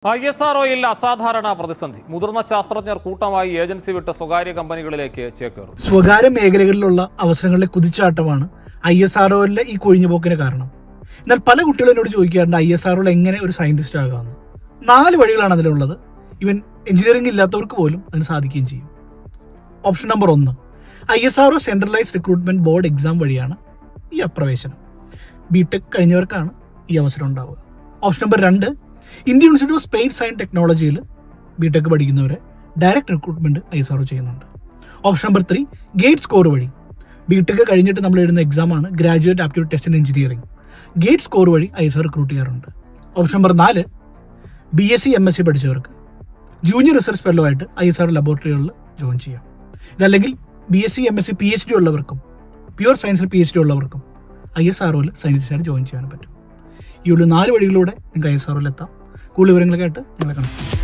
ISROയിൽ അസാധാരണ പ്രതിസന്ധി. മുതിർന്ന ശാസ്ത്രജ്ഞർ കൂട്ടമായി ഏജൻസി വിട്ട് സ്വകാര്യ കമ്പനികളിലേക്ക് ചേക്കേറും. സ്വകാര്യ മേഖലകളിലുള്ള അവസരങ്ങളിലെ കുതിച്ചാട്ടമാണ് ISROയിലെ ഈ കൊഴിഞ്ഞുപോക്കിന് കാരണം. എന്നാൽ പല കുട്ടികളും എന്നോട് ചോദിക്കാറുണ്ട് ISROയിൽ എങ്ങനെ ഒരു സയന്റിസ്റ്റ് ആകാമെന്ന്. 4 വഴികളാണ് അതിലുള്ളത്. ഇവൻ എഞ്ചിനീയറിംഗ് ഇല്ലാത്തവർക്ക് പോലും അതിന് സാധിക്കുകയും ചെയ്യും. Option number 1, ISRO centralised recruitment board exam വഴിയാണ് ഈ അപ്രവേശനം. ബിടെക് കഴിഞ്ഞവർക്കാണ് ഈ അവസരം ഉണ്ടാവുക. Option number 2, Indian institute of space and ടെക്നോളജിയിൽ ബിടെക് പഠിക്കുന്നവരെ ഡയറക്റ്റ് റിക്രൂട്ട്മെന്റ് ISRO ചെയ്യുന്നുണ്ട്. ഓപ്ഷൻ നമ്പർ 3, ഗേറ്റ് സ്കോർ വഴി. ബിടെക് കഴിഞ്ഞിട്ട് നമ്മൾ എഴുതുന്ന എക്സാമാണ് graduate aptitude test in engineering. GATE score വഴി ISRO റിക്രൂട്ട് ചെയ്യാറുണ്ട്. ഓപ്ഷൻ നമ്പർ 4, BSc MSc പഠിച്ചവർക്ക് ജൂനിയർ റിസർച്ച് ഫെല്ലോ ആയിട്ട് ISRO ലബോറട്ടറികളിൽ ജോയിൻ ചെയ്യാം. ഇതല്ലെങ്കിൽ BSc MSc PhD ഉള്ളവർക്കും പ്യുവർ സയൻസിൽ PhD ഉള്ളവർക്കും ISROയിൽ സയന്റിസ്റ്റായിട്ട് ജോയിൻ ചെയ്യാൻ പറ്റും. ഈ 4 വഴികളിലൂടെ നിങ്ങൾക്ക് ISROയിൽ എത്താം. കൂടുതൽ വിവരങ്ങളൊക്കെ ആയിട്ട് ഞങ്ങളെ കണക്ട് ചെയ്യാം.